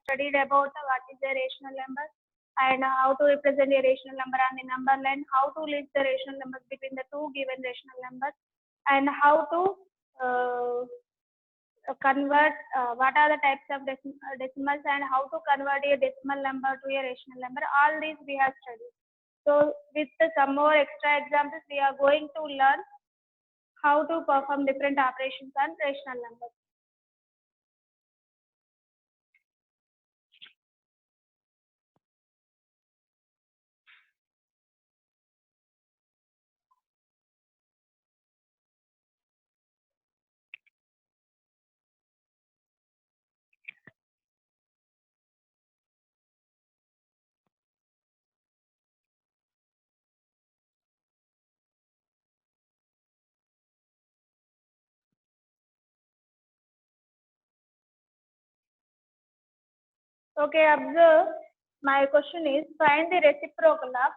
studied about what is a rational number and how to represent a rational number on the number line, how to list the rational numbers between the two given rational numbers, and how to convert what are the types of decimals and how to convert a decimal number to a rational number. All these we have studied. So with some more extra examples, we are going to learn how to perform different operations on rational numbers. Okay, observe. My question is, find the reciprocal of.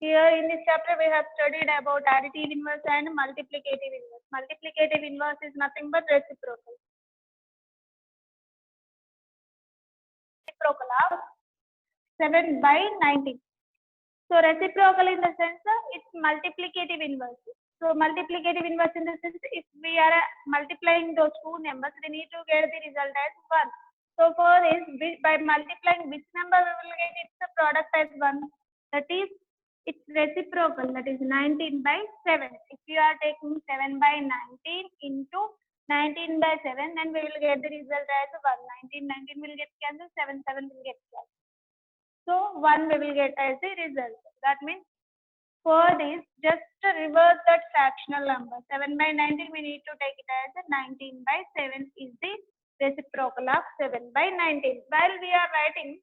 Here in this chapter, we have studied about additive inverse and multiplicative inverse. Multiplicative inverse is nothing but reciprocal. Reciprocal of 7 by 19. So reciprocal in the sense it's multiplicative inverse. So multiplicative inverse in the sense if we are multiplying those two numbers, we need to get the result as 1. So for this, by multiplying which number we will get its product as 1. That is its reciprocal, that is 19 by 7. If you are taking 7 by 19 into 19 by 7, then we will get the result as 1. 19 will get cancelled, 7 will get cancelled. So 1 we will get as a result. That means for this, just reverse that fractional number. 7 by 19, we need to take it as a 19 by 7 is the reciprocal of 7 by 19. While we are writing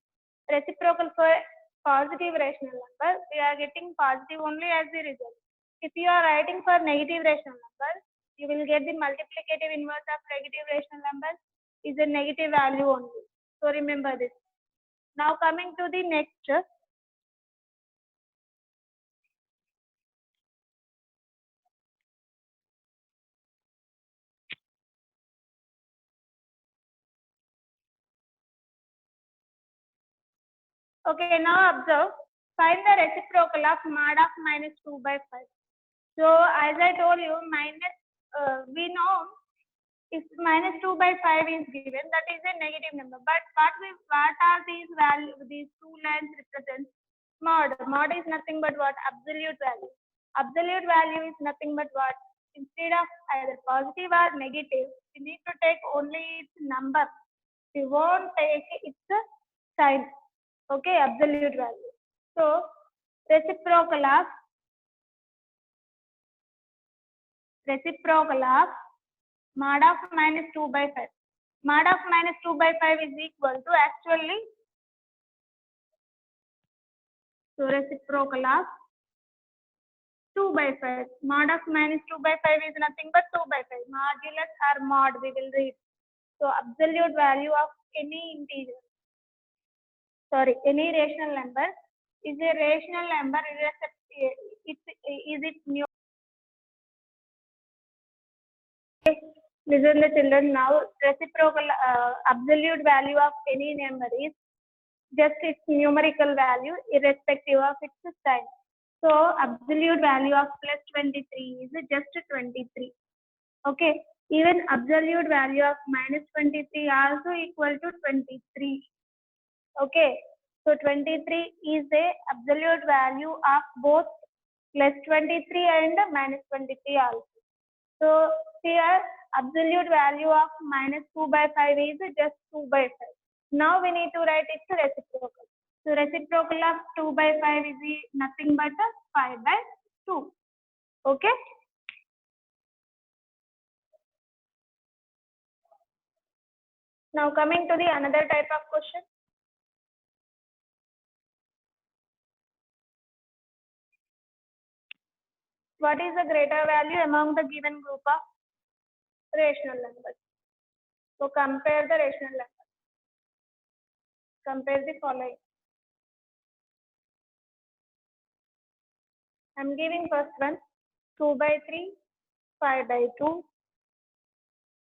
reciprocal for positive rational number, we are getting positive only as the result. If you are writing for negative rational number, you will get the multiplicative inverse of negative rational number is a negative value only. So remember this. Now coming to the next. Okay, now observe. Find the reciprocal of mod of minus 2 by 5. So as I told you, we know if minus 2 by 5 is given, that is a negative number. But what are these values? These two lines represent mod. Mod is nothing but what? Absolute value. Absolute value is nothing but what? Instead of either positive or negative, we need to take only its number. We won't take its sign. Okay, absolute value. So reciprocal of mod of minus 2 by 5. Mod of minus 2 by 5 is equal to actually, so reciprocal of 2 by 5. Mod of minus 2 by 5 is nothing but 2 by 5. Modulus or mod we will read. So absolute value of any integer, any rational number is a rational number irrespective. Is it new? Listen the children now. Reciprocal absolute value of any number is just its numerical value irrespective of its sign. So absolute value of plus 23 is just 23. Okay. Even absolute value of minus 23 also equal to 23. Okay. So 23 is the absolute value of both plus 23 and minus 23 also. So here absolute value of minus 2 by 5 is just 2 by 5. Now we need to write its reciprocal. So reciprocal of 2 by 5 is nothing but 5 by 2. Okay. Now coming to the another type of question. What is the greater value among the given group of rational numbers? So compare the rational numbers. Compare the following. I am giving first one 2 by 3, 5 by 2,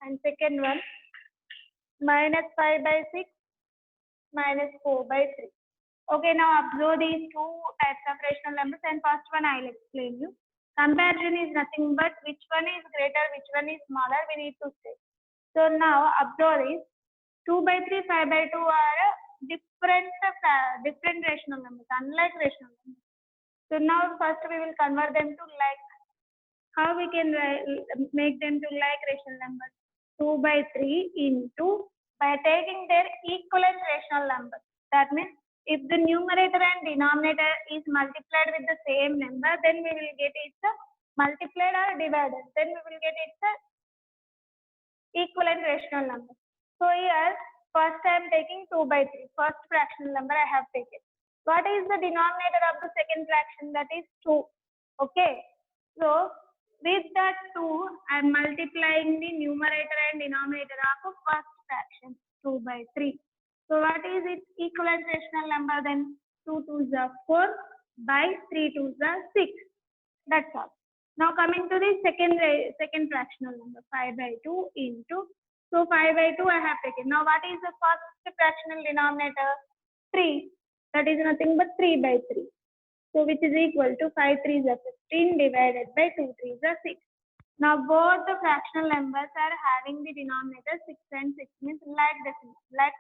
and second one minus 5 by 6 minus 4 by 3. Okay, now observe these two types of rational numbers, and first one I'll explain you. Comparison is nothing but which one is greater, which one is smaller, we need to say. So now observe this. 2 by 3, 5 by 2 are different rational numbers, unlike rational numbers. So now first we will convert them to like. How we can make them to like rational numbers? 2 by 3 into, by taking their equivalent rational numbers. That means if the numerator and denominator is multiplied with the same number, then we will get it multiplied or divided. Then we will get it equivalent rational number. So here, first I am taking 2 by 3. First fractional number I have taken. What is the denominator of the second fraction? That is 2. Okay. So with that 2, I am multiplying the numerator and denominator of first fraction, 2 by 3. So what is its equivalent rational number then? 2 2s are 4 by 3 2s are 6. That's all. Now coming to the second fractional number, 5 by 2 into, so 5 by 2 I have taken. Now what is the first fractional denominator? 3. That is nothing but 3 by 3. So which is equal to 5 3s are 15 divided by 2 3s are 6. Now both the fractional numbers are having the denominator 6 and 6, means like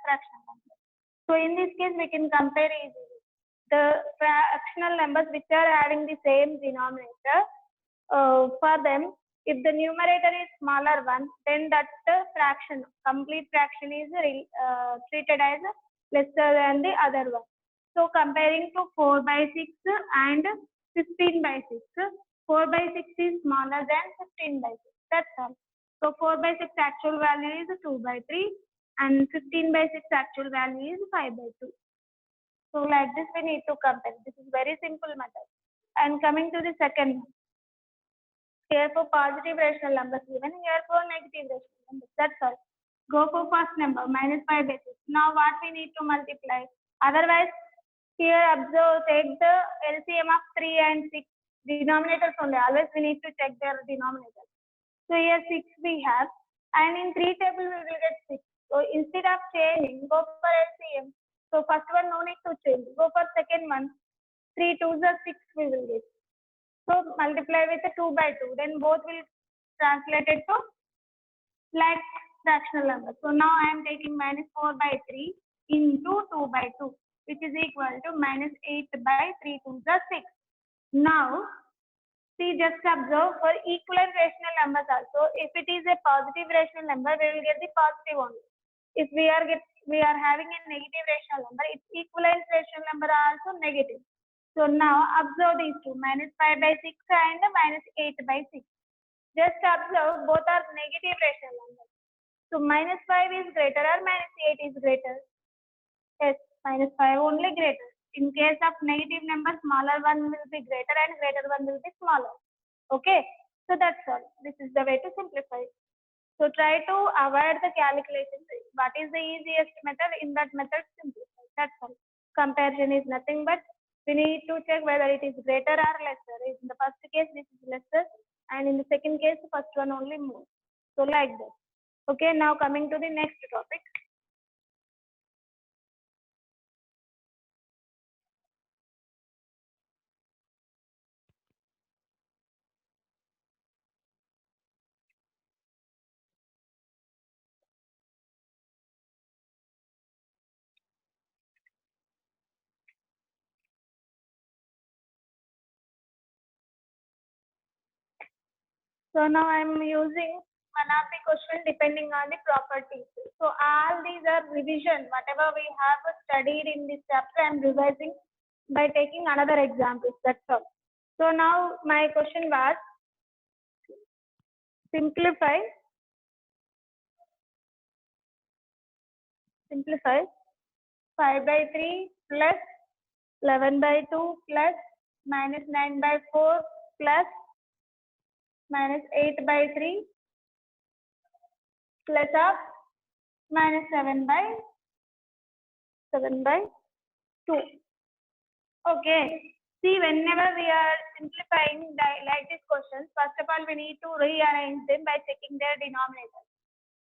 fractional numbers. So in this case we can compare easily the fractional numbers which are having the same denominator. For them, if the numerator is smaller one, then that fraction, complete fraction is treated as lesser than the other one. So comparing to 4 by 6 and 15 by 6, 4 by 6 is smaller than 15 by 6. That's all. So 4 by 6 actual value is 2 by 3 and 15 by 6 actual value is 5 by 2. So like this we need to compare. This is very simple method. And coming to the second one. Here for positive rational numbers given, here for negative rational numbers. That's all. Go for first number, minus 5 by 6. Now what we need to multiply? Otherwise, here observe, take the LCM of 3 and 6 denominators only. Always we need to check their denominators. So here 6 we have, and in 3 table we will get 6. So instead of changing, go for LCM. So first one no need to change. Go for second one. 3 2s are 6 we will get. So multiply with 2 by 2. Then both will translate it to like fractional number. So now I am taking minus 4 by 3 into 2 by 2, which is equal to minus 8 by 3 2s are 6. Now, see, just observe for equivalent rational numbers also. If it is a positive rational number, we will get the positive only. If we are having a negative rational number, its equivalent rational number are also negative. So now observe these two, minus 5 by 6 and minus 8 by 6. Just observe, both are negative rational numbers. So minus 5 is greater or minus 8 is greater? Yes, minus 5 only greater. In case of negative number, smaller one will be greater and greater one will be smaller. Okay, so that's all. This is the way to simplify. So try to avoid the calculations. What is the easiest method? In that method, simplify. That's all. Comparison is nothing but we need to check whether it is greater or lesser. In the first case, this is lesser, and in the second case, the first one only more. So like that. Okay, now coming to the next topic. So now I am using one of the question depending on the properties. So all these are revision. Whatever we have studied in this chapter, I am revising by taking another examples. That's all. So now my question was simplify 5 by 3 plus 11 by 2 plus minus 9 by 4 plus minus 8 by 3 plus of minus 7 by 2. Okay. See, whenever we are simplifying like these questions, first of all, we need to rearrange them by checking their denominator.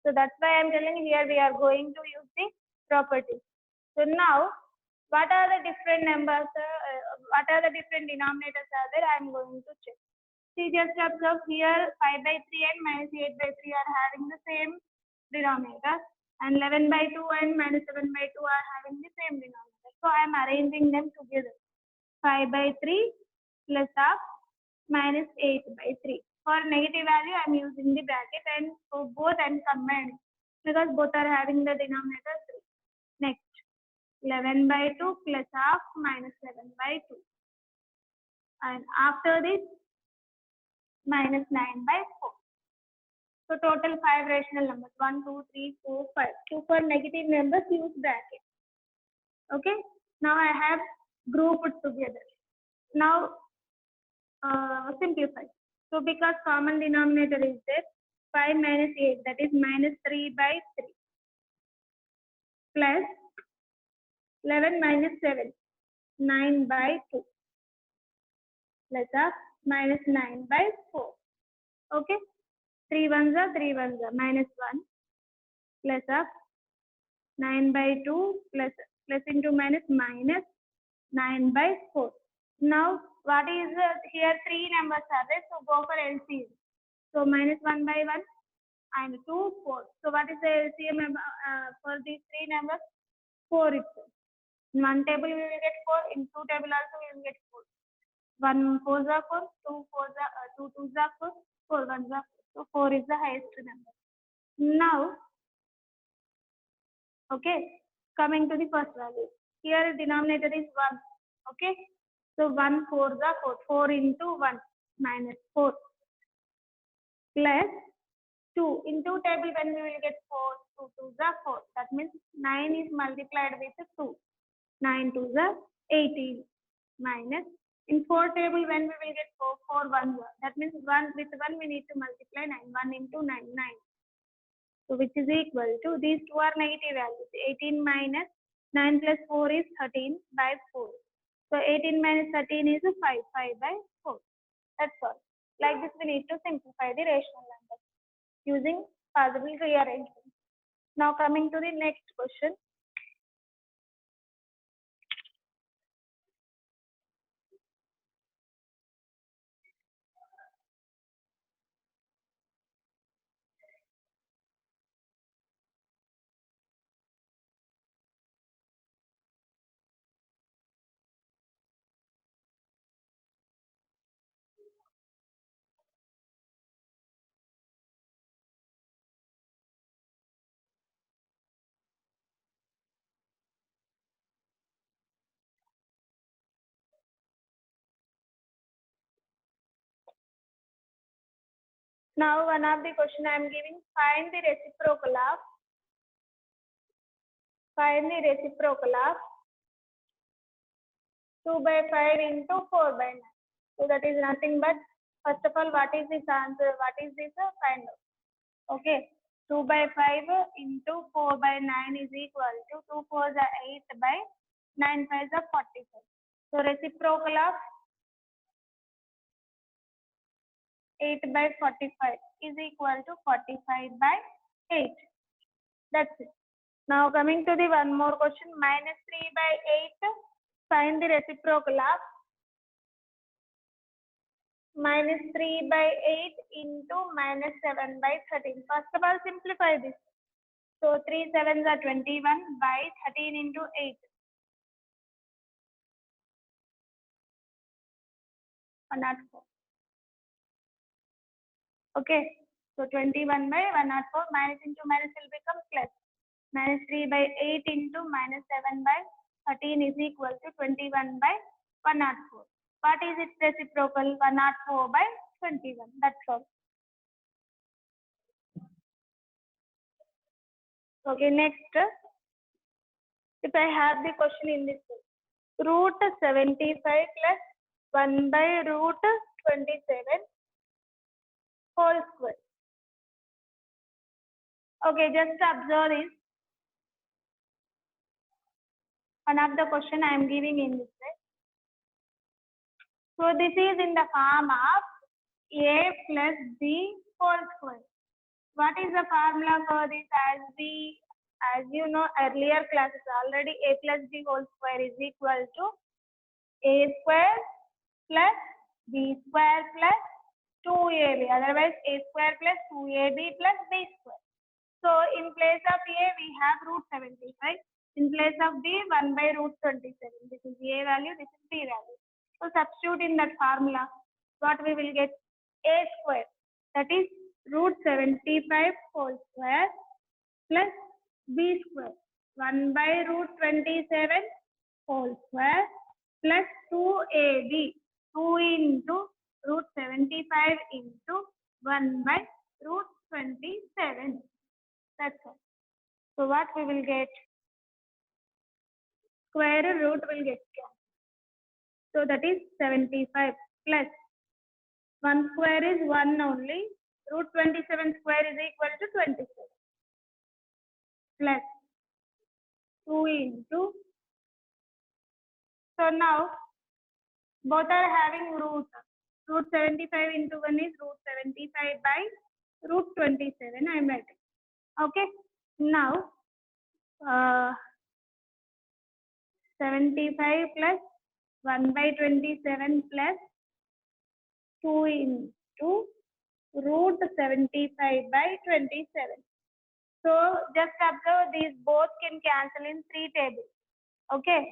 So that's why I'm telling here we are going to use the property. So now, what are the different numbers? What are the different denominators are there? I'm going to check. See, just observe here 5 by 3 and minus 8 by 3 are having the same denominator, and 11 by 2 and minus 7 by 2 are having the same denominator. So I am arranging them together. 5 by 3 plus of minus 8 by 3. For negative value, I am using the bracket, and for both I am combining because both are having the denominator 3. Next, 11 by 2 plus of minus 7 by 2. And after this, minus 9 by 4. So total 5 rational numbers, 1, 2, 3, 4, 5. So for negative numbers, use bracket. Okay. Now I have grouped together. Now simplify. So because common denominator is there, 5 minus 8, that is minus 3 by 3, plus 11 minus 7, 9 by 2, plus of minus 9 by 4. Okay. 3 ones are 3 ones are minus 1, plus of 9 by 2, plus into minus 9 by 4. Now what is here? 3 numbers are there, so go for LCM. So minus 1 by 1 and 2, 4. So what is the LCM for these 3 numbers? 4 itself. In one table we will get 4. In two table also we will get 4. 1 4s are 4, 2 4s are 2 2s are 4, 4 1s are 4. So 4 is the highest number. Now, okay, coming to the first value. Here denominator is 1. Okay, so 1 4s are 4. 4 into 1 minus 4 plus 2. In two table when we will get 4, 2 2s are 4. That means 9 is multiplied with 2. 9 2s are 18 minus. In 4 table when we will get 4, 4 1s are. That means 1 with 1 we need to multiply 9. 1 into 9, 9. So which is equal to, these two are negative values. 18 minus 9 plus 4 is 13 by 4. So 18 minus 13 is 5, 5 by 4. That's all. Like this we need to simplify the rational numbers using possible rearrangement. Now coming to the next question. Now one of the question I am giving, find the reciprocal of 2 by 5 into 4 by 9. So that is nothing but, first of all, what is this answer? What is this find out? Okay, 2 by 5 into 4 by 9 is equal to 2 4s are 8 by 9 5s are 45. So reciprocal of 8 by 45 is equal to 45 by 8. That's it. Now coming to the one more question, minus 3 by 8, find the reciprocal of minus 3 by 8 into minus 7 by 13. First of all, simplify this. So 3 7s are 21 by 13 into 8. 104. Okay, so 21 by 104, minus into minus will become plus. Minus 3 by 8 into minus 7 by 13 is equal to 21 by 104. What is its reciprocal? 104 by 21. That's all. Okay, next, if I have the question in this way, root 75 plus 1 by root 27 whole square. Okay, just observe this. One of the question I am giving in this way. So this is in the form of a plus b whole square. What is the formula for this? As you know, earlier classes already, a plus b whole square is equal to a square plus b square plus 2ab. Otherwise, a square plus 2ab plus b square. So in place of a, we have root 75. In place of b, 1 by root 27. This is a value, this is b value. So substitute in that formula. What we will get? A square. That is root 75 whole square plus b square. 1 by root 27 whole square plus 2ab. 2 into root 75 into 1 by root 27. That's all. So what we will get? Square root will get cancelled. So that is 75 plus 1 square is 1 only. Root 27 square is equal to 27 plus 2 into. So now both are having root. Root 75 into 1 is root 75 by root 27. I am writing. Okay. Now 75 plus 1 by 27 plus 2 into root 75 by 27. So just observe, these both can cancel in 3 tables. Okay.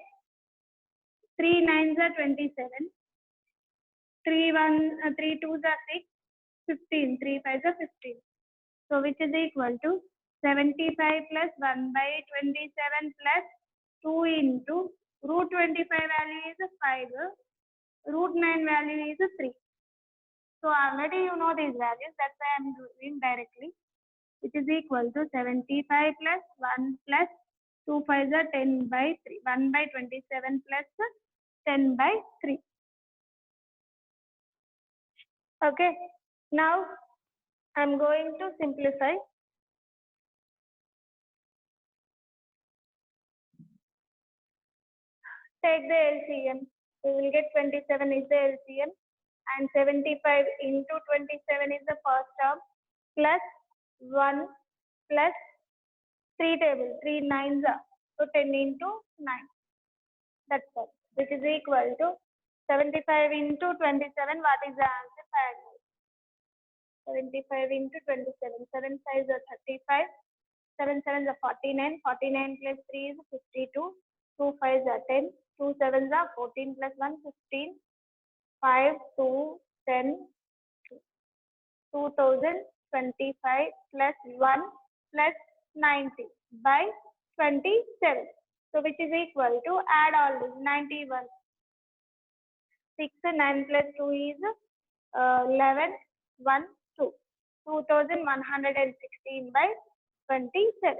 3 9s are 27. 3 2s are 6. 15. 3 5s are 15. So which is equal to 75 plus 1 by 27 plus 2 into root 25 value is 5. Root 9 value is 3. So already you know these values. That's why I am doing directly. Which is equal to 75 plus 1 plus 2 5s are 10 by 3. 1 by 27 plus 10 by 3. Okay. Now I am going to simplify. Take the LCM. We will get 27 is the LCM and 75 into 27 is the first term plus 1 plus 3 table. 3 9s are. So 10 into 9. That's all. Which is equal to 75 into 27. What is the answer? 75 into 27. 7 5s are 35. 7 7s are 49. 49 plus 3 is 52. 2 5s are 10. 2 7s are 14 plus 1 15. 5 2 10. 2025 plus 1 plus 90 by 27. So which is equal to, add all this, 91. 6 9 plus 2 is 11 1 2. 2116 by 27.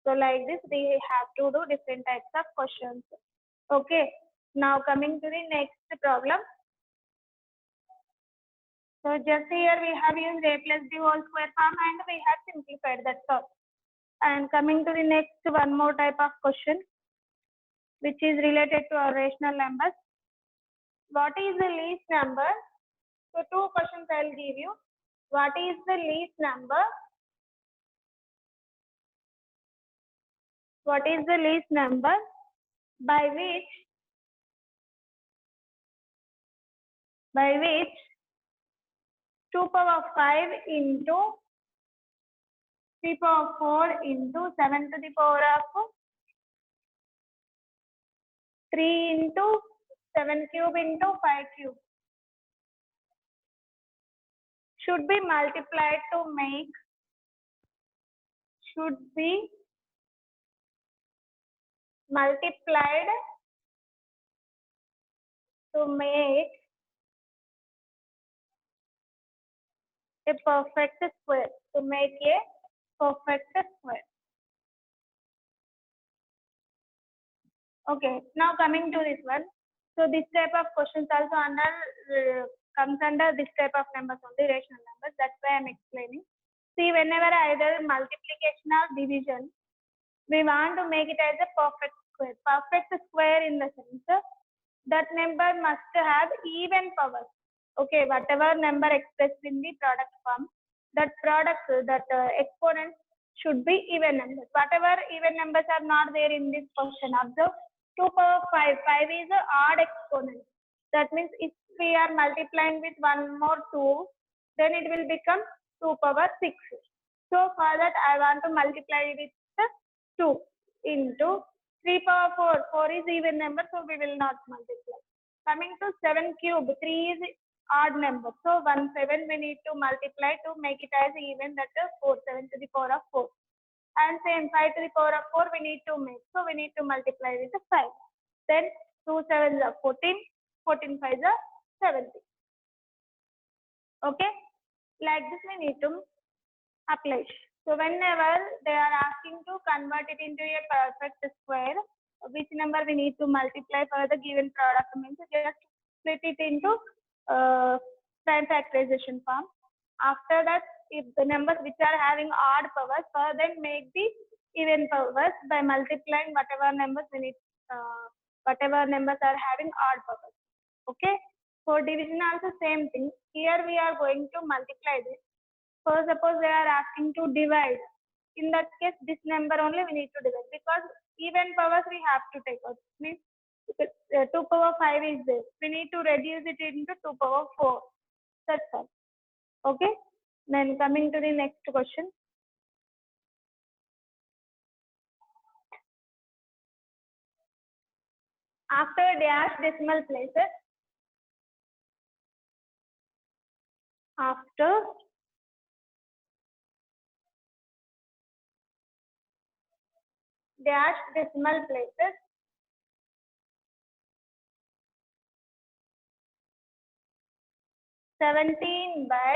So like this we have to do different types of questions. Okay. Now coming to the next problem. So just here we have used a plus b whole square form and we have simplified, that's all. And coming to the next one more type of question which is related to our rational numbers. What is the least number? So two questions I will give you. What is the least number? What is the least number by which 2 power 5 into 3 power 4 into 7 to the power of 3 into 7 cube into 5 cube should be multiplied to make a perfect square. To make a perfect square. Okay, now coming to this one. So this type of questions also comes under this type of numbers only, rational numbers. That's why I'm explaining. See, whenever either multiplication or division, we want to make it as a perfect square. Perfect square in the sense that number must have even powers. Okay, whatever number expressed in the product form, that products, that exponents should be even numbers. Whatever even numbers are not there in this question. Observe 2 power 5. 5 is an odd exponent. That means if we are multiplying with one more 2, then it will become 2 power 6. So for that I want to multiply with 2 into 3 power 4. 4 is even number, so we will not multiply. Coming to 7 cube, 3 is odd number. So 1 7 we need to multiply to make it as even, that is 4, 7 to the power of 4. And same 5 to the power of 4 we need to make. So we need to multiply with 5. Then 2 7s are 14, 14 5s are 70. Okay, like this we need to apply. So whenever they are asking to convert it into a perfect square, which number we need to multiply for the given product, means just split it into prime factorization form. After that, if the numbers which are having odd powers, then make the even powers by multiplying whatever numbers we need, whatever numbers are having odd powers. Okay. For division also same thing. Here we are going to multiply this. So suppose they are asking to divide. In that case, this number only we need to divide, because even powers we have to take out. Means 2 power 5 is there. We need to reduce it into 2 power 4. That's all. Okay. Then coming to the next question. After dash decimal places, after dash decimal places, (17 by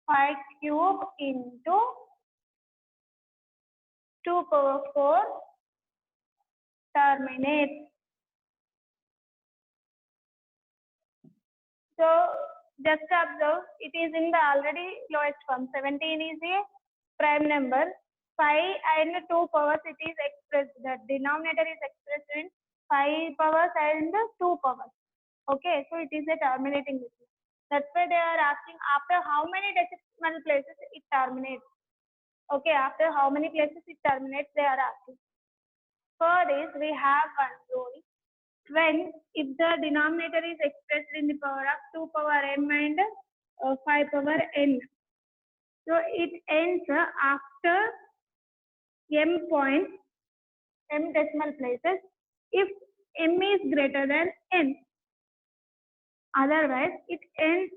5 cube into 2 power 4 terminates. So just observe, it is in the already lowest form. 17 is a prime number. 5 and 2 powers it is expressed. The denominator is expressed in 5 powers and 2 powers. Okay, so it is a terminating decimal. That's why they are asking after how many decimal places it terminates. Okay, after how many places it terminates, they are asking. For this, we have one rule. When if the denominator is expressed in the power of 2 power m and 5 power n, so it ends after m points, m decimal places, if m is greater than n. Otherwise, it ends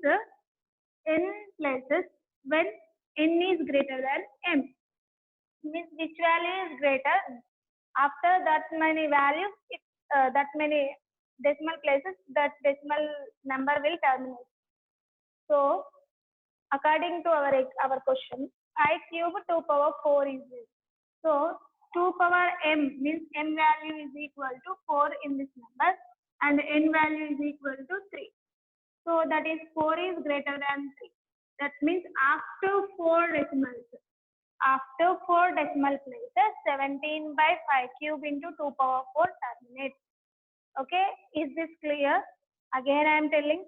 n places when n is greater than m. Means which value is greater, after that many values, that many decimal places, that decimal number will terminate. So according to our question, 5 cube 2 power 4 is this. So 2 power m means m value is equal to 4 in this number, and n value is equal to 3. So that is 4 is greater than 3. That means after 4 decimals, after 4 decimal places, 17 by 5 cube into 2 power 4 terminates. Okay, is this clear? Again I am telling,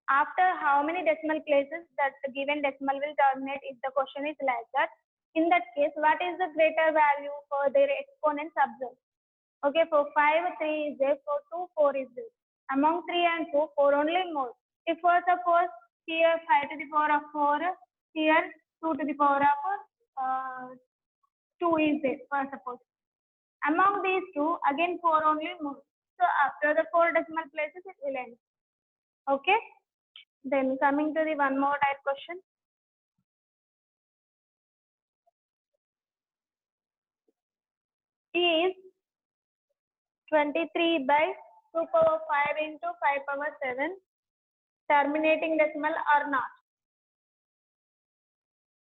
after how many decimal places that the given decimal will terminate, if the question is like that. In that case, what is the greater value for their exponents observed? Okay, for 5, 3 is there, for 2, 4 is there. Among 3 and 2, 4 only more. If for suppose here 5 to the power of 4, here 2 to the power of 2 is there, for suppose. Among these two, again 4 only more. So after the 4 decimal places, it will end. Okay. Then coming to the one more type question. Is 23 by 2 power 5 into 5 power 7 terminating decimal or not?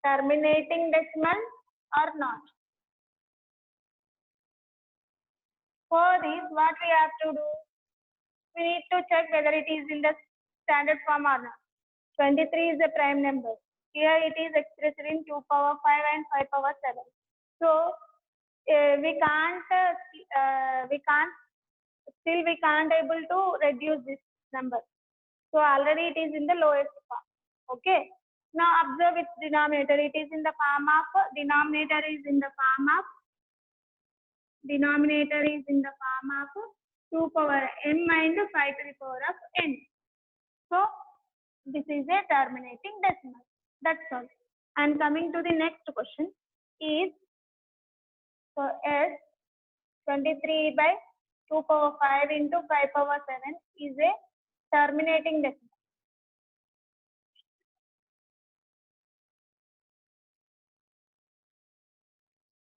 Terminating decimal or not? For this, what we have to do? We need to check whether it is in the standard form or not. 23 is a prime number. Here it is expressed in 2 power 5 and 5 power 7. So we can't able to reduce this number. So already it is in the lowest form. Okay. Now observe its denominator. It is in the form of denominator is in the form of 2 power m minus 5 to the power of n. So this is a terminating decimal. That's all. And coming to the next question is so S 23 by 2 power 5 into 5 power 7 is a terminating decimal.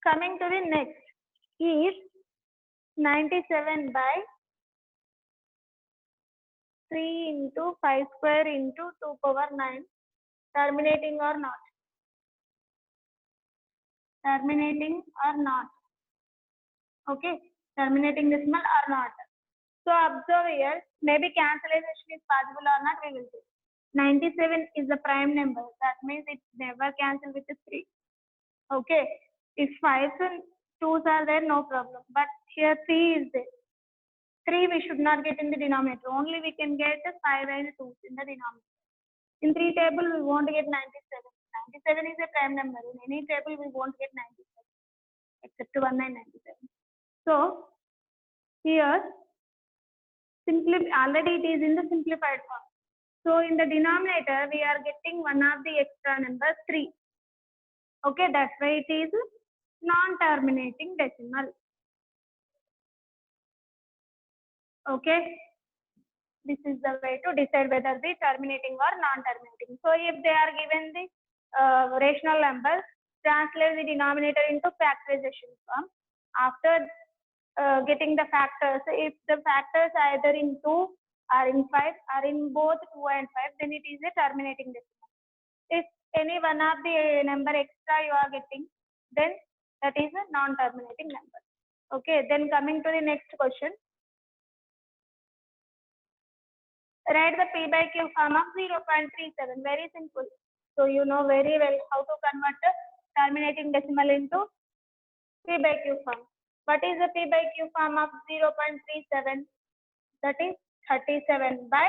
Coming to the next is 97 by 3 into 5 square into 2 power 9. Terminating or not? Terminating or not? Okay. Terminating decimal or not? So observe here, maybe cancellation is possible or not, we will see. 97 is a prime number. That means it never cancel with the 3. Okay. If 5s and 2s are there, no problem. But here 3 is there. 3 we should not get in the denominator. Only we can get 5 and 2 in the denominator. In 3 table, we won't get 97. 97 is a prime number. In any table, we won't get 97, except 1997. So, here, already it is in the simplified form. So, in the denominator, we are getting one of the extra numbers, 3. Okay, that's why it is non-terminating decimal. Okay. This is the way to decide whether the terminating or non-terminating. So if they are given the rational numbers, translate the denominator into factorization form. After getting the factors, if the factors are either in 2 or in 5 or in both 2 and 5, then it is a terminating decimal. If any one of the number extra you are getting, then that is a non-terminating number. Okay, then coming to the next question. Write the P by Q form of 0.37. Very simple. So you know very well how to convert the terminating decimal into P by Q form. What is the P by Q form of 0.37? That is 37 by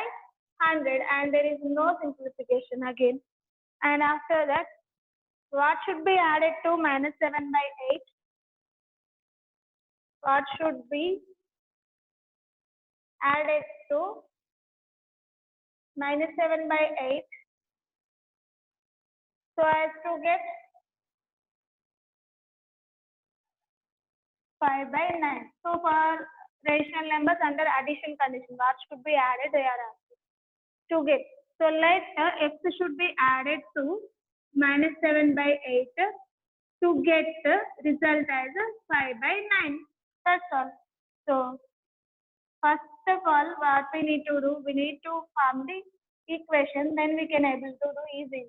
100, and there is no simplification again. And after that, what should be added to minus 7 by 8? What should be added to minus 7 by 8 so as to get 5 by 9. So for rational numbers under addition condition, what should be added? They are asking to get. So let x should be added to minus 7 by 8 to get the result as 5 by 9. That's all. So first of all, what we need to do, we need to form the equation, then we can able to do easily.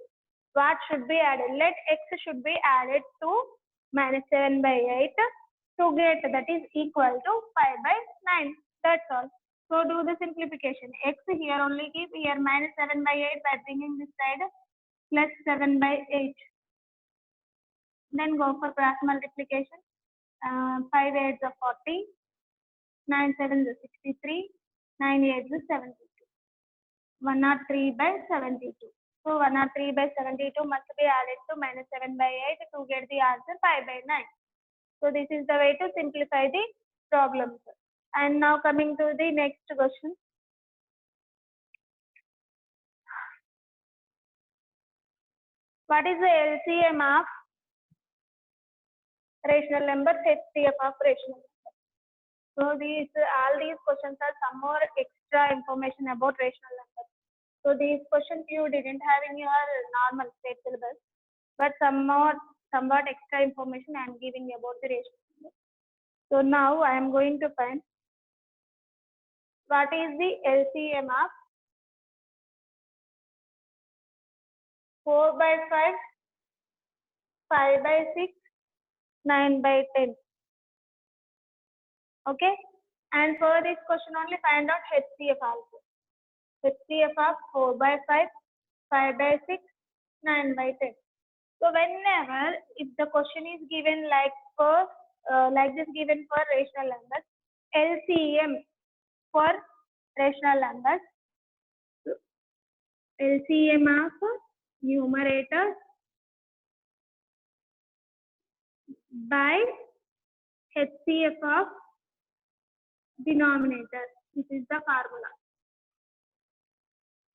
What should be added? Let x should be added to minus 7 by 8 to get that is equal to 5 by 9. That's all. So do the simplification. X here only keep here minus 7 by 8 by bringing this side plus 7 by 8. Then go for cross multiplication. 5 8s are 40. 9 7s are 63. 9 8s are 72. 103 by 72. So 103 by 72 must be added to minus 7 by 8 to get the answer 5 by 9. So this is the way to simplify the problems. And now coming to the next question. What is the LCM of rational numbers, HCF of rational numbers? So all these questions are some more extra information about rational numbers. So these questions you didn't have in your normal state syllabus, but somewhat extra information I am giving about the rational numbers. So now I am going to find what is the LCM of 4 by 5, 5 by 6, 9 by 10. Okay. And for this question only find out HCF also. HCF of 4 by 5, 5 by 6, 9 by 10. So whenever if the question is given like this given for rational numbers, LCM for rational numbers, LCM of numerator by HCF of denominator. This is the formula.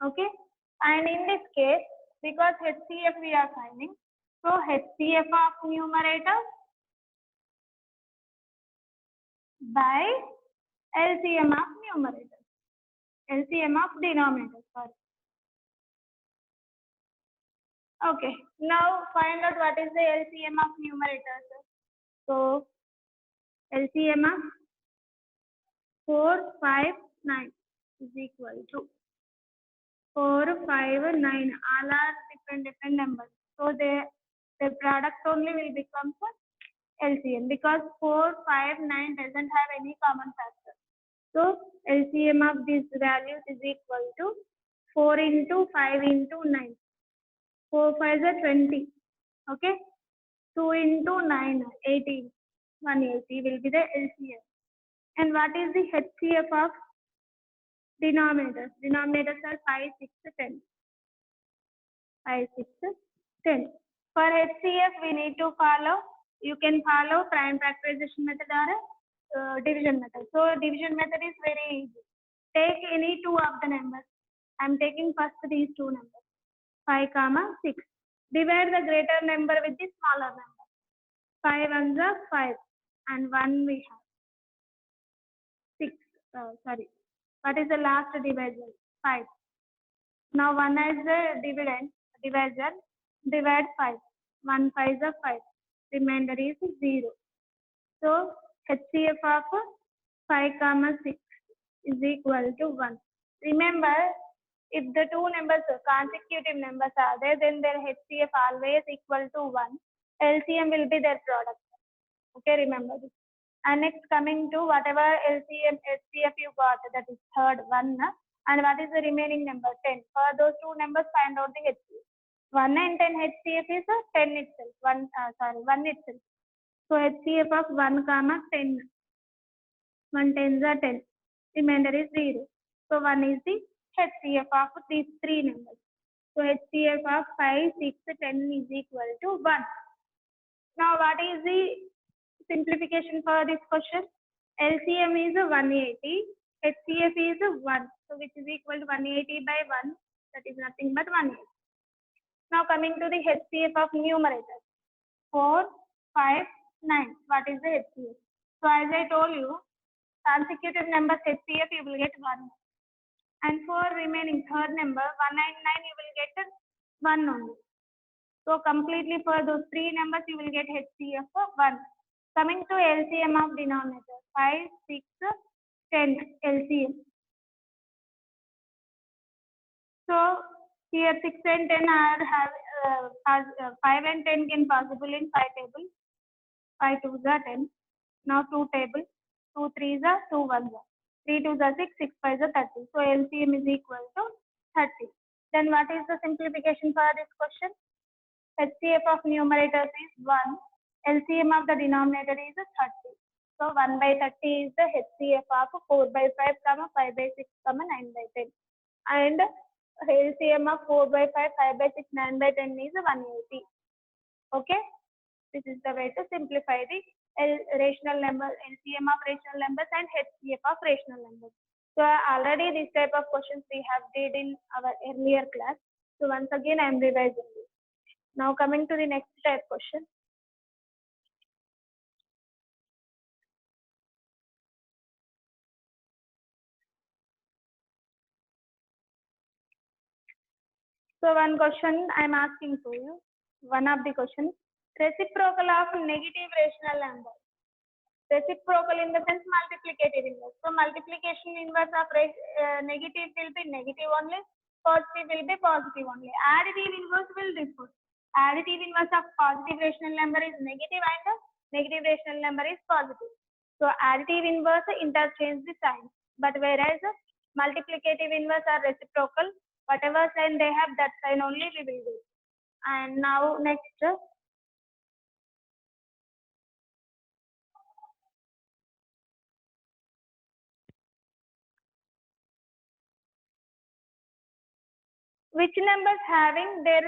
Okay, and in this case, because HCF we are finding, so HCF of numerator by LCM of numerator, LCM of denominator, sorry. Okay, now find out what is the LCM of numerator. So LCM of 4, 5, 9 is equal to 4, 5, 9. All are different numbers. So the product only will become LCM because 4, 5, 9 doesn't have any common factor. So LCM of these values is equal to 4 into 5 into 9. 4 5 is 20. Okay. 2 into 9, 18. 180 will be the LCM. And what is the HCF of denominators? Denominators are 5, 6, 10. 5, 6, 10. For HCF, we need to follow, you can follow prime factorization method or division method. So division method is very easy. Take any two of the numbers. I am taking first these two numbers, 5, 6. Divide the greater number with the smaller number. 5 ones are 5 and 1 we have 6. Sorry, what is the last divisor? 5. Now 1 is the divisor, divide 5. 1 5 is 5. Remainder is 0. So HCF of 5, 6 is equal to 1. Remember, if the two numbers are consecutive numbers are there, then their HCF always equal to 1. LCM will be their product. Okay, remember this. And next coming to whatever LCM, HCF you got, that is third 1. And what is the remaining number? 10. For those two numbers, find out the HCF. 1 and 10 HCF is 10 itself. 1 itself. So HCF of 1, 10. 1 tens are 10. Remainder is 0. So 1 is the HCF of these three numbers. So HCF of 5, 6, 10 is equal to 1. Now what is the simplification for this question? LCM is 180. HCF is 1. So which is equal to 180 by 1. That is nothing but 180. Now coming to the HCF of numerator. 4, 5, 9. What is the HCF? So as I told you, consecutive numbers HCF you will get 1. And for remaining third number 199 you will get 1 only. So completely for those three numbers you will get HCF of 1. Coming to LCM of denominator 5, 6, 10 LCM. So here 6 and 10 are 5 and 10 can possible in 5 table. 5 2s are 10. Now 2 table. 2 3s are 2 1s are. 3 2s are 6, 6 5s are 30. So LCM is equal to 30. Then what is the simplification for this question? HCF of numerator is 1. LCM of the denominator is 30. So 1 by 30 is the HCF of 4 by 5, 5 by 6, 9 by 10. And LCM of 4 by 5, 5 by 6, 9 by 10 is 180. Okay. This is the way to simplify the rational number, LCM of rational numbers and HCF of rational numbers. So already this type of questions we have did in our earlier class. So once again I am revising this. Now coming to the next type question. So one question I am asking to you. One of the questions. Reciprocal of negative rational number. Reciprocal in the sense multiplicative inverse. So multiplication inverse of negative will be negative only, positive will be positive only. Additive inverse will differ. Additive inverse of positive rational number is negative and negative rational number is positive. So additive inverse interchange the sign. But whereas multiplicative inverse are reciprocal, whatever sign they have, that sign only we will do. And now next. which numbers having their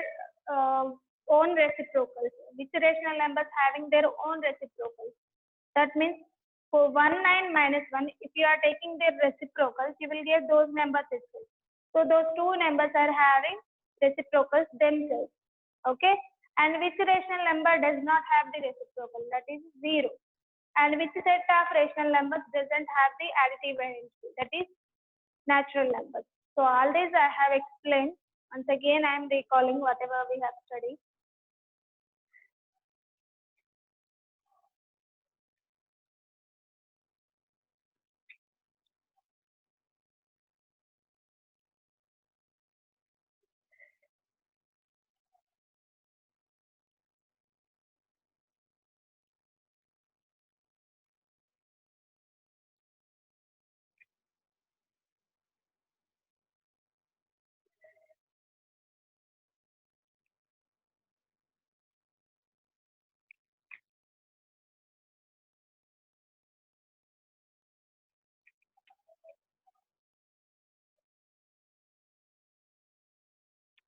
own reciprocals? Which rational numbers having their own reciprocals? That means for 1, 9 minus 1, if you are taking their reciprocals, you will get those numbers itself. So those two numbers are having reciprocals themselves. Okay. And which rational number does not have the reciprocal? That is 0. And which set of rational numbers doesn't have the additive identity? That is natural numbers. So all these I have explained. Once again, I am recalling whatever we have studied.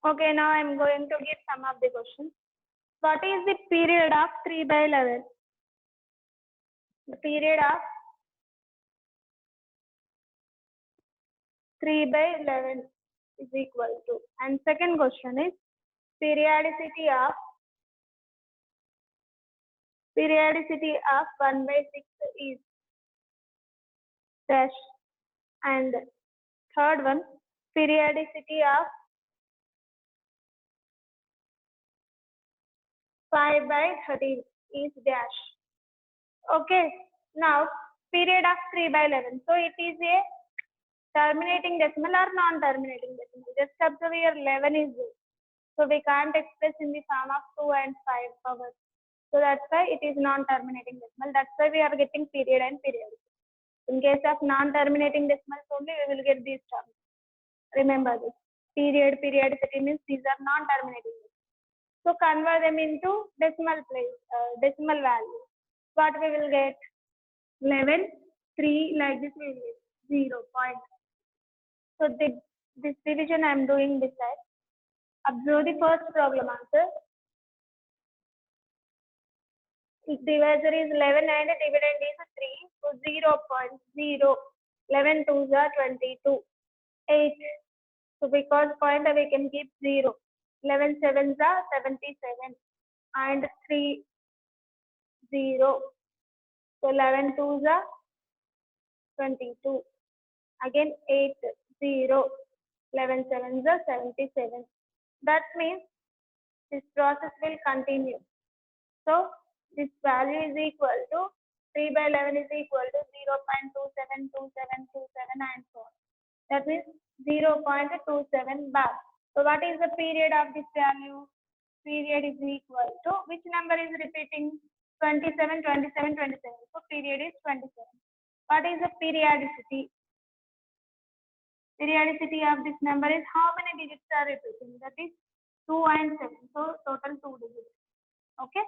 Okay, now I am going to give some of the questions. What is the period of 3 by 11? The period of 3 by 11 is equal to. And second question is periodicity of 1 by 6 is dash. And third one, periodicity of 5 by 13 is dash. Okay, now period of 3 by 11. So it is a terminating decimal or non-terminating decimal. Just observe here 11 is there. So we can't express in the form of 2 and 5 powers. So that's why it is non-terminating decimal. That's why we are getting period and periodicity. In case of non-terminating decimals only, we will get these terms. Remember this. Period, periodicity means these are non-terminating decimals. So convert them into decimal decimal value. What we will get? 11, 3, like this we will get 0 point. So this division I am doing this side. Observe the first problem answer. Divisor is 11 and dividend is 3. So 0.0. 11 2s are 22. 8. So because point we can keep 0. 11 7s are 77. And 3 0. So 11 2s are 22. Again 8 0. 11 7s are 77. That means this process will continue. So this value is equal to 3 by 11 is equal to 0.272727 and so on. That means 0.27 bar. So what is the period of this value? Period is equal to which number is repeating? 27, 27, 27. So period is 27. What is the periodicity? Periodicity of this number is how many digits are repeating? That is 2 and 7. So total 2 digits. Okay.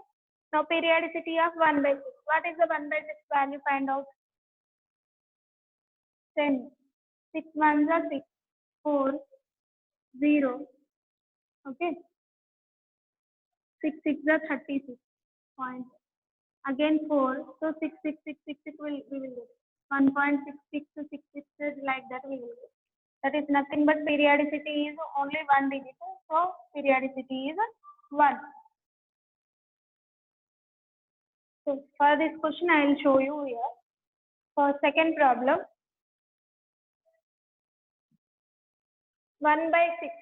Now periodicity of 1 by 6. What is the 1 by 6 value? Find out. 10. 6 1s are 6. 4 0. Okay. 6 6 are 36. Point. Again 4. So 6 6 6 6 6 we will get. 1.66 to 6 like that we will get. That is nothing but periodicity is only 1 digit. So periodicity is 1. So for this question I will show you here. For second problem, 1 by 6,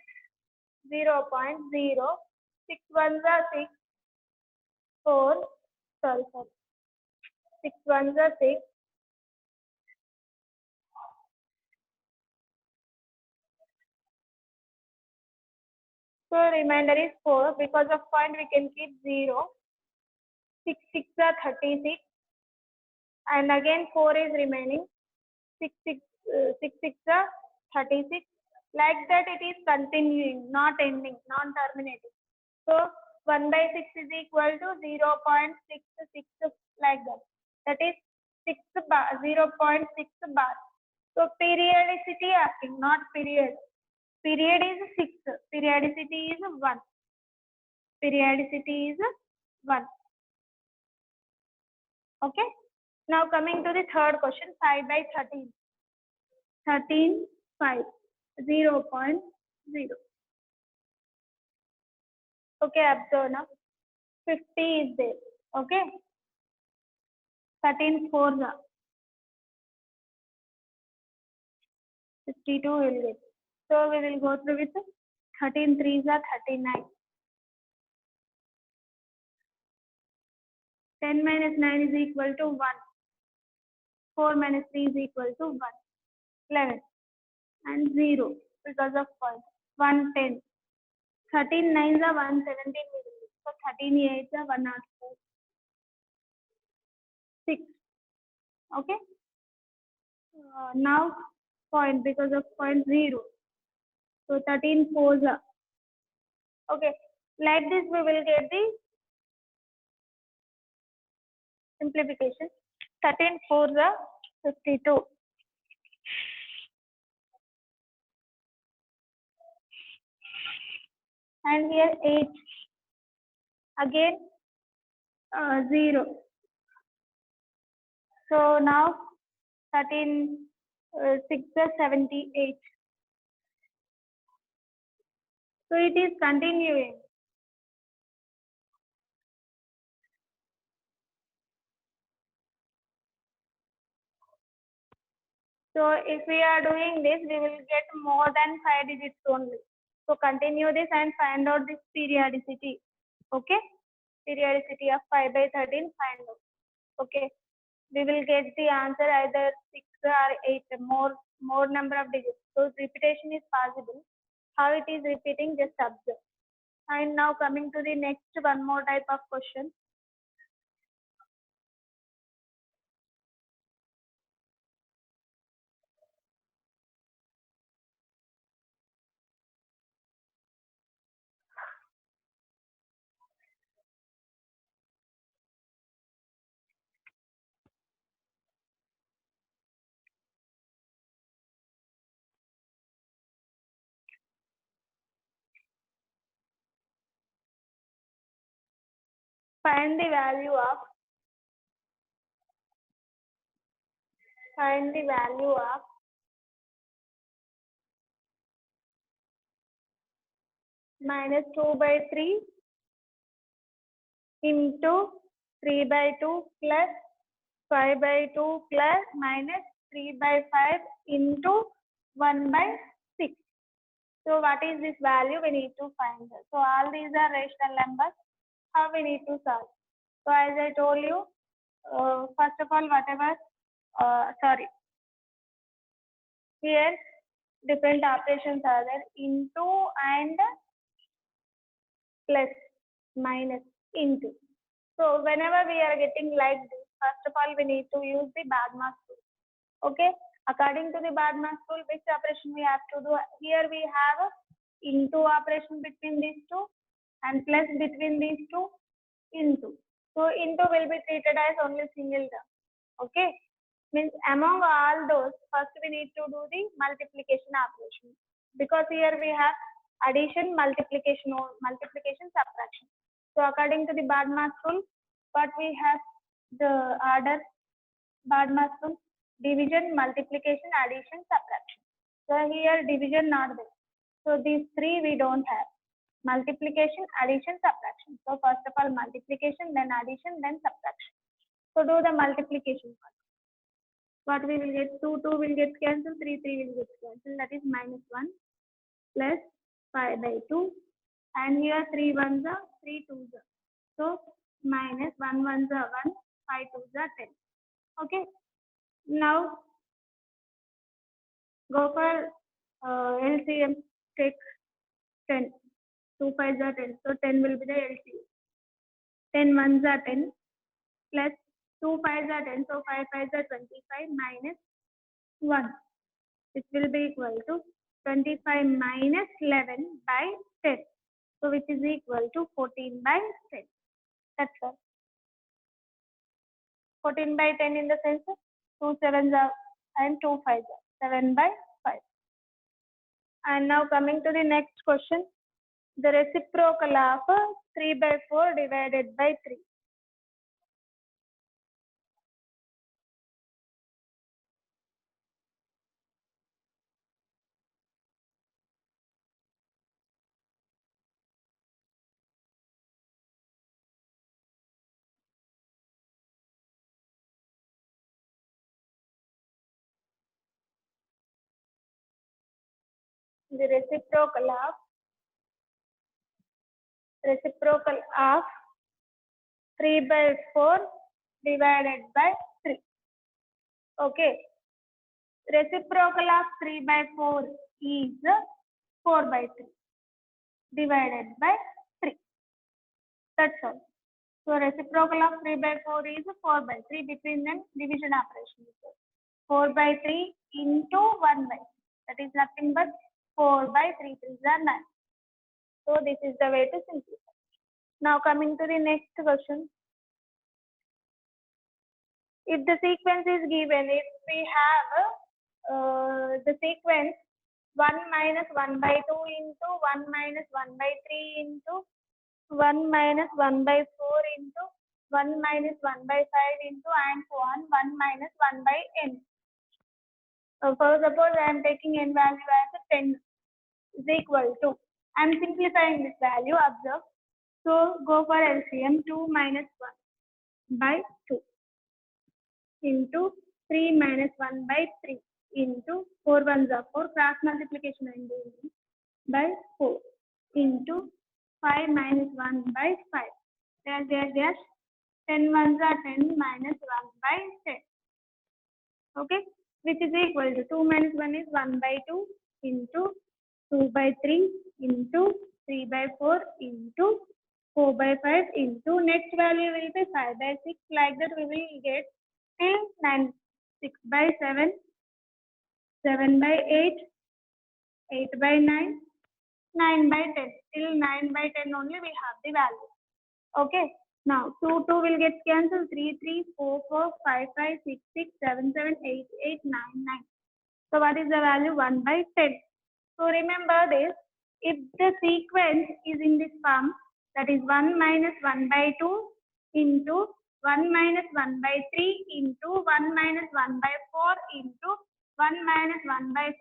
0.0, 6 1s are 6, 4, 6 1s are 6, so remainder is 4, because of point we can keep 0, 6 6 are 36, and again 4 is remaining, 6 6 are 36, like that it is continuing, not ending, non-terminating. So 1 by 6 is equal to 0.66 like that. That is 6 bar, 0.6 bar. So periodicity asking, not period. Period is 6. Periodicity is 1. Periodicity is 1. Okay. Now coming to the third question, 5 by 13. 13, 5, 0.0. Okay, observe now. 50 is there. Okay. 13 4s are 52 will get. So we will go through with 13 3s are 39. 10 minus 9 is equal to 1. 4 minus 3 is equal to 1. 11. And 0 because of point. 110. 13 9s are 117. So 13 8s are 104. 6. Okay. Now point because of point 0. So 13 4s are. Okay. Like this we will get the simplification. 13 4s are 52. And here 8. Again 0. So now 13 6 is 78. So it is continuing. So if we are doing this, we will get more than 5 digits only. So continue this and find out this periodicity. Okay. Periodicity of 5 by 13 find out. Okay. We will get the answer either 6 or 8, more number of digits. So repetition is possible. How it is repeating, just observe. And now coming to the next one more type of question. Find the value of minus 2 by 3 into 3 by 2 plus 5 by 2 plus minus 3 by 5 into 1 by 6. So what is this value? We need to find. So all these are rational numbers. How we need to solve? So as I told you, first of all, here different operations are there, into and plus, minus, into. So whenever we are getting like this, first of all we need to use the BODMAS tool. Okay. According to the BODMAS tool, which operation we have to do? Here we have a into operation between these two and plus between these two, into. So into will be treated as only single term. Okay. Means among all those, first we need to do the multiplication operation, because here we have addition, multiplication, subtraction. So according to the BODMAS tool, what we have the order BODMAS tool: division, multiplication, addition, subtraction. So here division not there. So these three we don't have. Multiplication, addition, subtraction. So first of all multiplication, then addition, then subtraction. So do the multiplication part. What we will get? 2 will get cancelled, 3 will get cancelled. That is minus 1 plus 5 by 2. And here 3 1s are 3 2s are. So minus 1 1s are 1, 5 2s are 10. Okay. Now go for LCM. Take 10. 2 5s are 10. So 10 will be the LCM. 10 1s are 10 plus 2 5s are 10. So 5 5s are 25 minus 1. This will be equal to 25 minus 11 by 10. So which is equal to 14 by 10. That's all. 14 by 10 in the sense 2 7s are and 2 5s are 7 by 5. And now coming to the next question, the reciprocal of 3 by 4 divided by 3. The reciprocal of 3 by 4 divided by 3. Okay. Reciprocal of 3 by 4 is 4 by 3 divided by 3. That's all. So reciprocal of 3 by 4 is 4 by 3 between them division operation. 4 by 3 into 1 by 3. That is nothing but 4 by 3 3s are 9. So this is the way to simplify. Now coming to the next question. If the sequence is given, if we have the sequence 1 minus 1 by 2 into 1 minus 1 by 3 into 1 minus 1 by 4 into 1 minus 1 by 5 into and so on 1 minus 1 by n. Suppose I am taking n value as a 10 is equal to, I am simplifying this value, observe. So go for LCM 2 minus 1 by 2 into 3 minus 1 by 3 into 4 ones are 4, cross multiplication and doing by 4 into 5 minus 1 by 5. Dash 10 ones are 10 minus 1 by 10. Okay, which is equal to 2 minus 1 is 1 by 2 into 2 by 3 into 3 by 4 into 4 by 5 into next value will be 5 by 6. Like that we will get till 9, 6 by 7, 7 by 8, 8 by 9, 9 by 10. Till 9 by 10 only we have the value. Okay. Now 2 will get cancelled. 3, 3, 4, 4, 5, 5, 6, 6, 7, 7, 8, 8, 9, 9. So what is the value? 1 by 10. So remember this. If the sequence is in this form, that is 1 minus 1 by 2 into 1 minus 1 by 3 into 1 minus 1 by 4 into 1 minus 1 by 5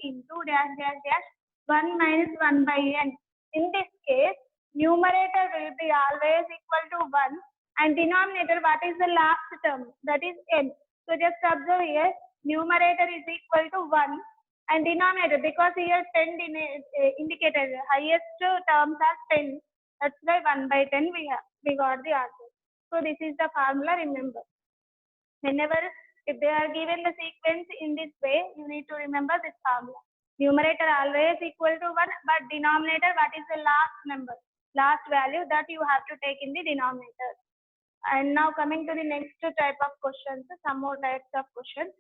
into dash dash dash 1 minus 1 by n. In this case, numerator will be always equal to 1 and denominator, what is the last term? That is n. So just observe here, numerator is equal to 1 and denominator, because here 10 indicated highest terms are 10. That's why 1 by 10 we got the answer. So this is the formula, remember. Whenever if they are given the sequence in this way, you need to remember this formula. Numerator always equal to 1, but denominator, what is the last number? Last value that you have to take in the denominator. And now coming to the next type of questions, some more types of questions.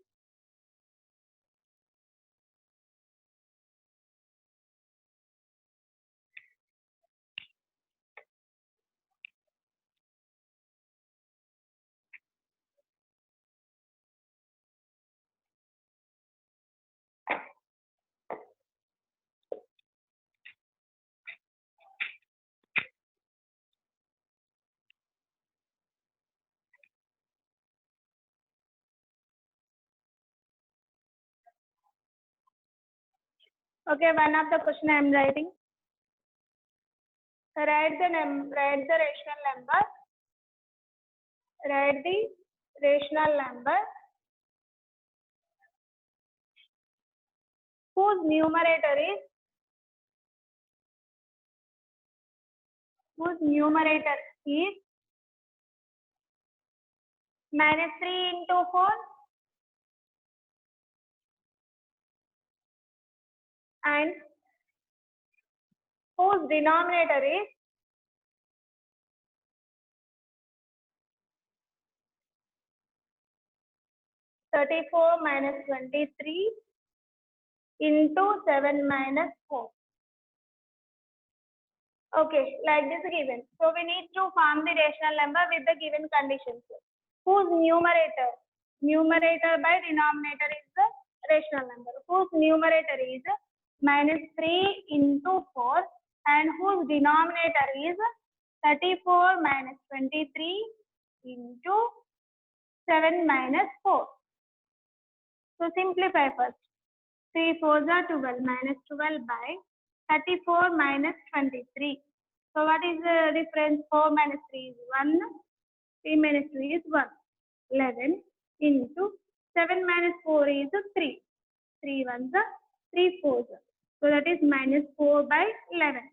Okay, one of the question I am writing. Write the rational number. Write the rational number whose numerator is minus 3 into 4 and whose denominator is -34 minus 23 into 7 minus 4. Okay, like this given. So we need to form the rational number with the given conditions. Whose numerator by denominator is the rational number. Whose numerator is minus 3 into 4 and whose denominator is 34 minus 23 into 7 minus 4. So simplify first. 3 4s are 12 minus 12 by 34 minus 23. So what is the difference? 4 minus 3 is 1. 3 minus 2 is 1. 11 into 7 minus 4 is 3. 3 ones are 3 fours. So that is minus 4 by 11.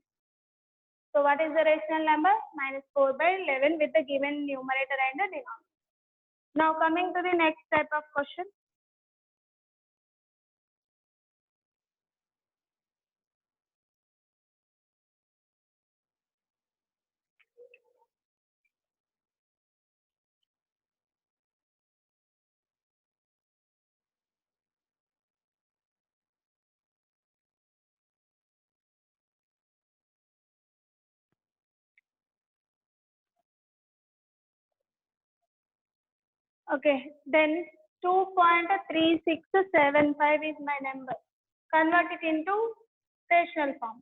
So what is the rational number? Minus 4 by 11 with the given numerator and the denominator. Now coming to the next type of question. Okay, then 2.3675 is my number. Convert it into rational form.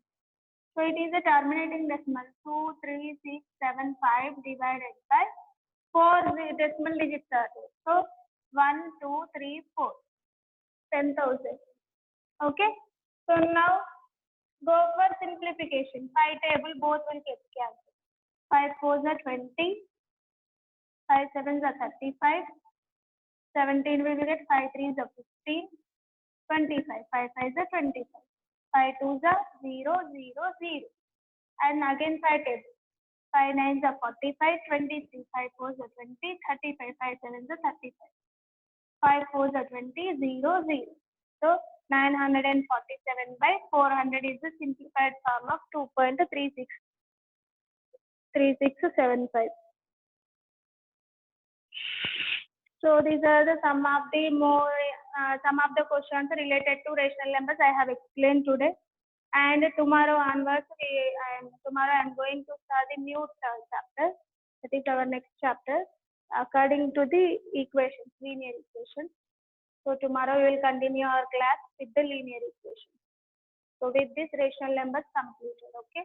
So it is a terminating decimal. 23675 divided by 4 decimal digits are there. So 1, 2, 3, 4. 10,000. Okay. So now go for simplification. 5 table both will get cancelled. 5 4s are 20. 5 7s are 35. 17 will get 5 3s are 15. 25. 5 5s are 25. 5 2s are 0 0 0. And again 5 tables. 5 9s are 45. 23. 5 4s are 20. 35. 5 7s are 35. 5 4s are 20. 0 0. So 947 by 400 is the simplified form of 2.3675. So these are the some of the questions related to rational numbers I have explained today. And tomorrow onwards, tomorrow I'm going to start the new chapter. That is our next chapter according to the equations, linear equations. So tomorrow we will continue our class with the linear equations. So with this rational numbers completed. Okay.